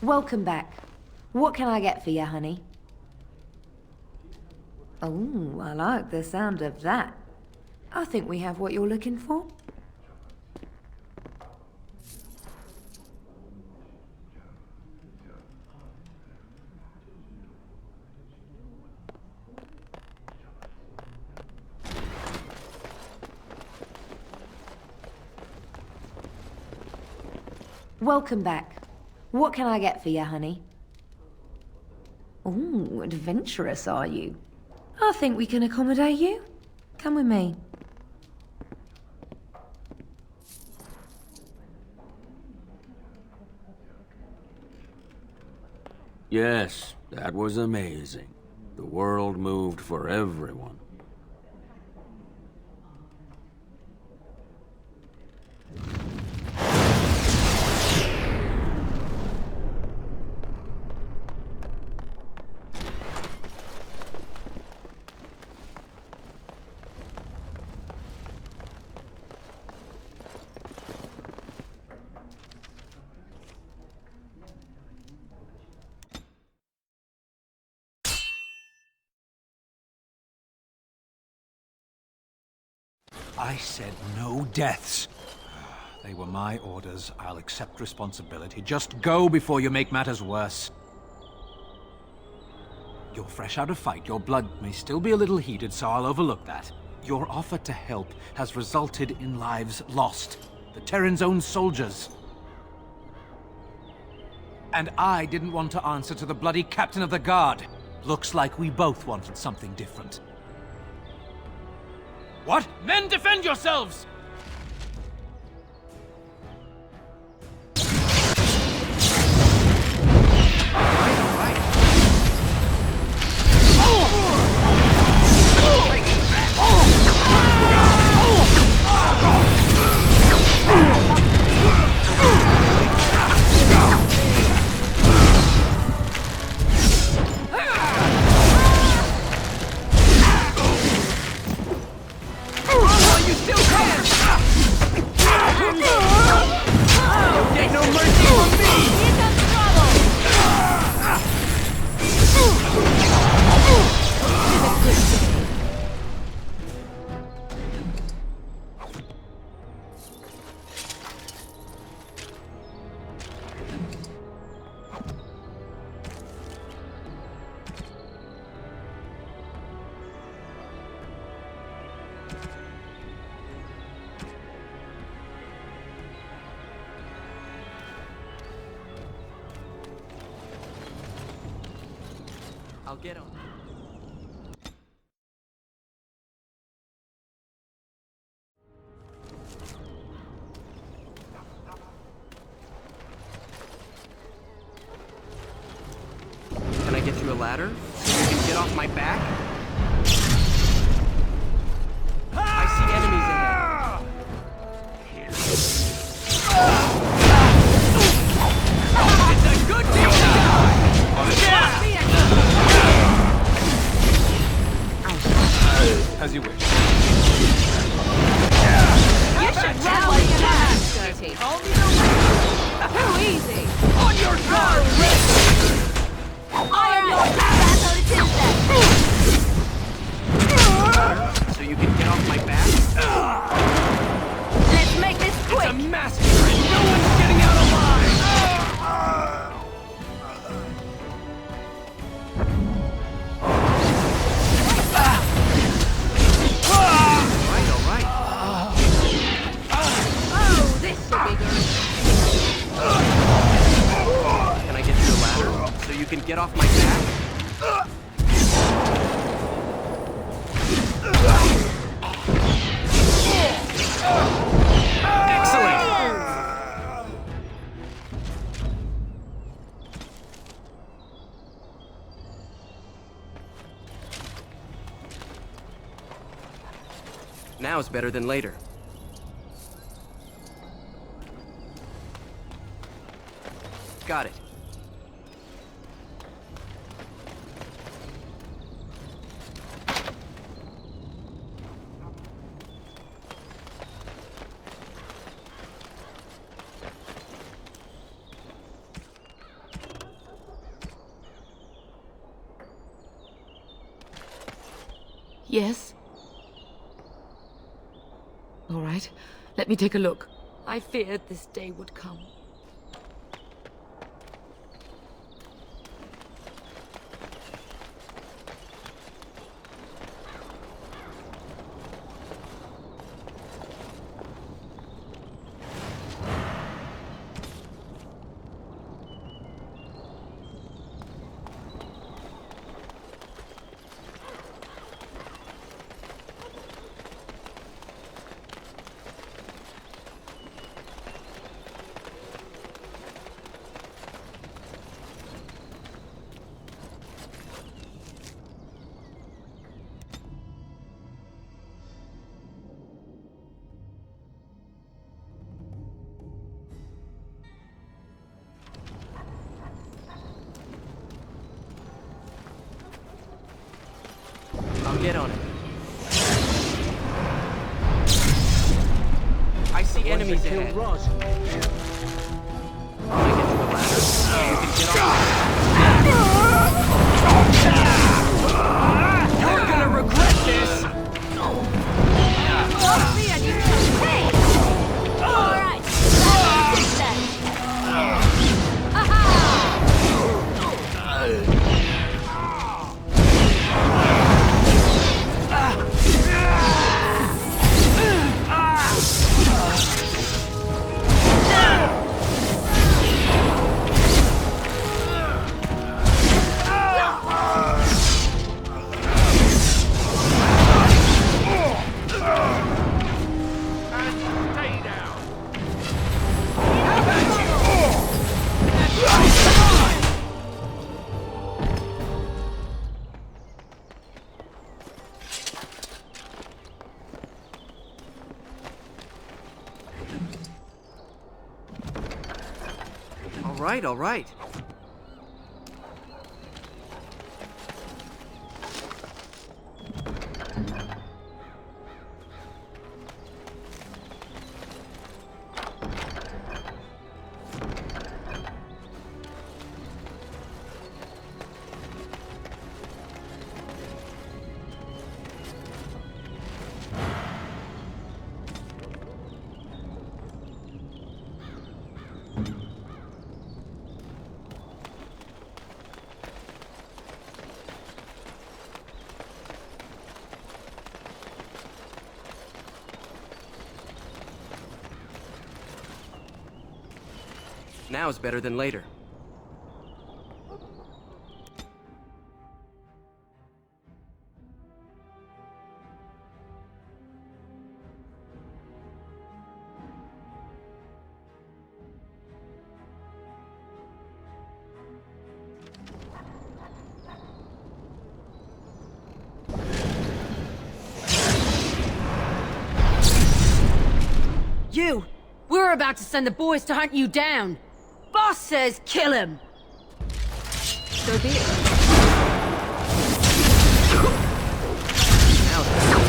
Welcome back. What can I get for you, honey? Oh, I like the sound of that. I think we have what you're looking for. Welcome back. What can I get for you, honey? Ooh, adventurous, are you? I think we can accommodate you. Come with me. Yes, that was amazing. The world moved for everyone. I said no deaths. They were my orders. I'll accept responsibility. Just go before you make matters worse. You're fresh out of fight. Your blood may still be a little heated, so I'll overlook that. Your offer to help has resulted in lives lost. The Terran's own soldiers. And I didn't want to answer to the bloody captain of the guard. Looks like we both wanted something different. What? Men, defend yourselves! I'll get on. Can I get you a ladder so you can get off my back? I see enemies ahead. It's a good deal to die! As you wish. You should rally in that, dirty. Too easy. On your guard, I am your So you can get off my back? Let's make this quick! It's a massacre and no one's getting out alive! Can I get you a ladder so you can get off my back? Excellent! Now is better than later. Got it. Yes? All right. Let me take a look. I feared this day would come. I'll get on it. I see enemies ahead. Can I get you a ladder so you can get off? You're gonna regret this! Alright, right, all right. Now is better than later. You! We're about to send the boys to hunt you down! Boss says kill him! So be it.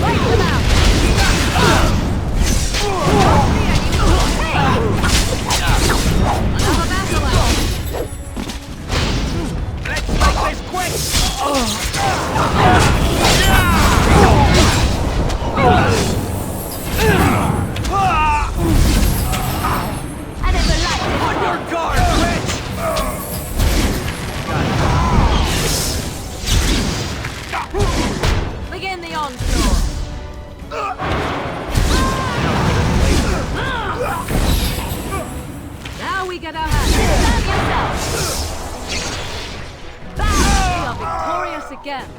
Wipe them out! Another battle out! Let's make this quick! I never liked it. On your guard, witch! Begin the onslaught! Now we get our hands. Serve yourself! Bam! We are victorious again.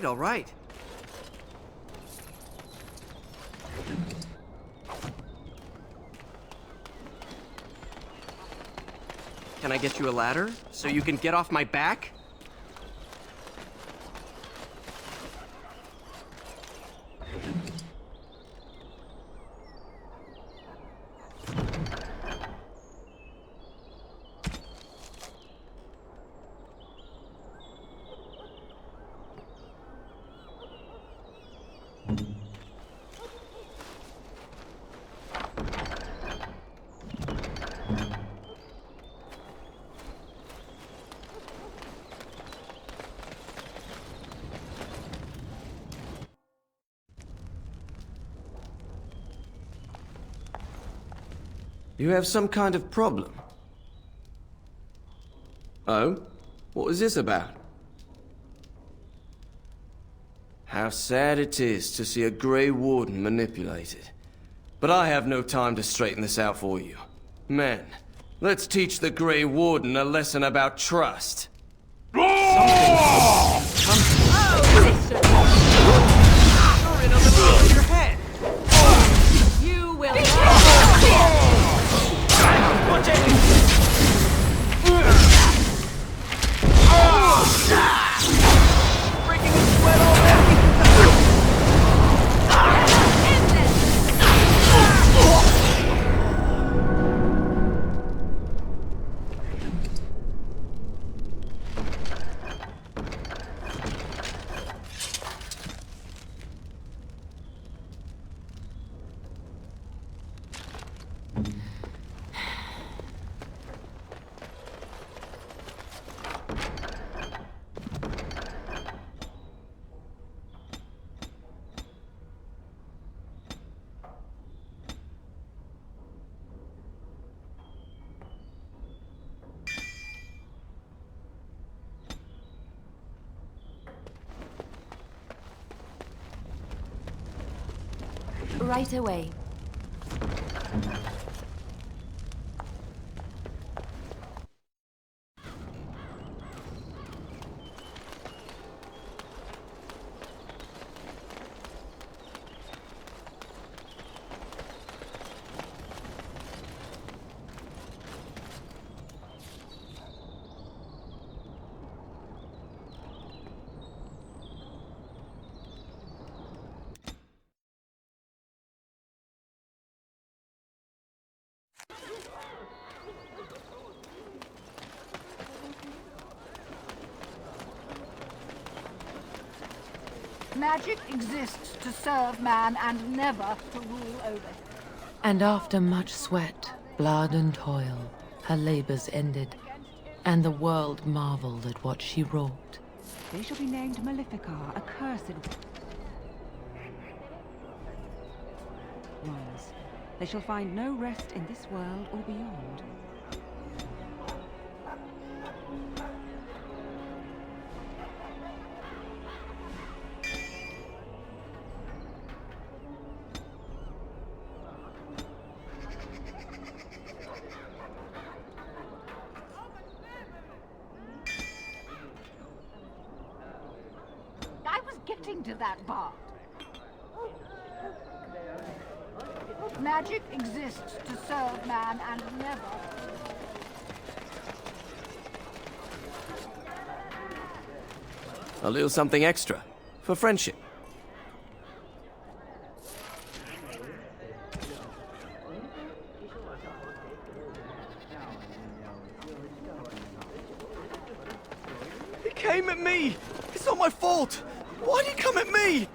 All right. Can I get you a ladder so you can get off my back? You have some kind of problem. Oh? What was this about? How sad it is to see a Grey Warden manipulated. But I have no time to straighten this out for you. Men, let's teach the Grey Warden a lesson about trust. You're in a little over your head. You will Watch it! Breaking the sweat already! Right away. Magic exists to serve man and never to rule over him. And after much sweat, blood and toil, her labors ended, and the world marveled at what she wrought. They shall be named Maleficar, accursed ones. They shall find no rest in this world or beyond. I was getting to that part. Magic exists to serve man and never. A little something extra. For friendship. He came at me! It's not my fault! Why'd he come at me?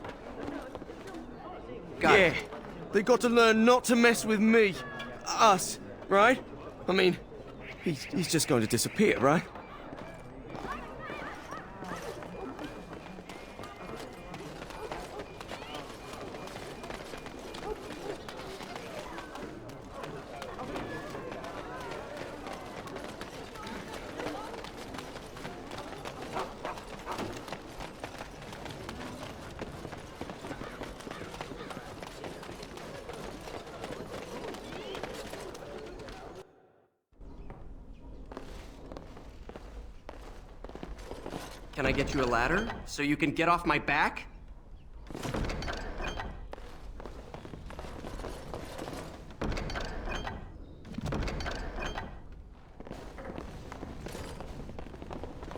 Yeah, they got to learn not to mess with me. Us, right? I mean, he's just going to disappear, right? Can I get you a ladder so you can get off my back?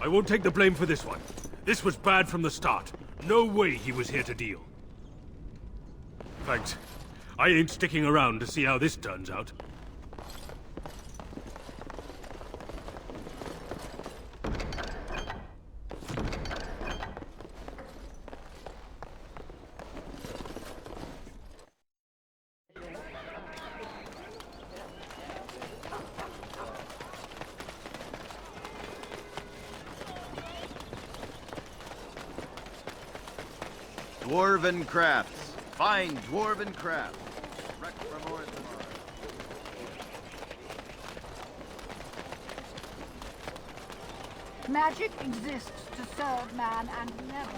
I won't take the blame for this one. This was bad from the start. No way he was here to deal. Thanks. I ain't sticking around to see how this turns out. Dwarven crafts. Fine dwarven crafts. Direct from Orthamar. Magic exists to serve man and never.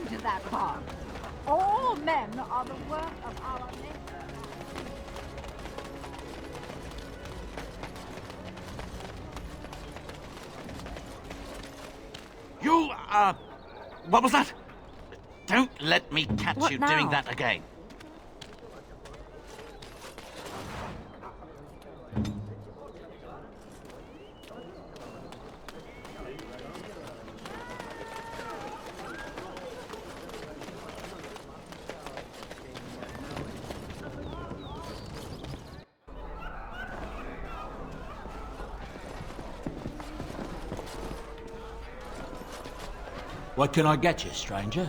To that part. All men are the work of our nature. You, what was that? Don't let me catch What you now? doing that again. What can I get you, stranger?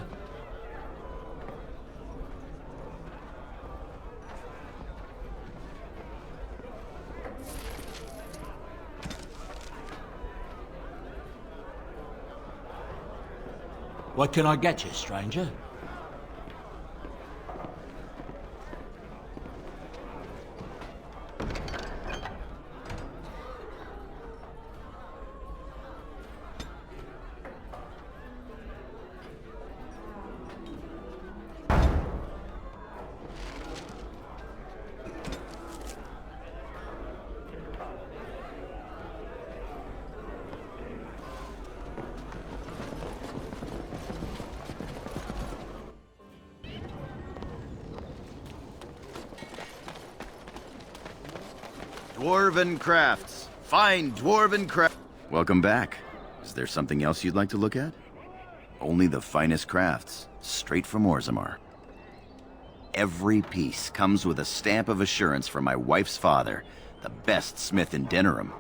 What can I get you, stranger? Dwarven crafts. Fine dwarven craft. Welcome back. there something else you'd like to look at? Only the finest crafts, straight from Orzammar. Every piece comes with a stamp of assurance from my wife's father, the best smith in Denerim.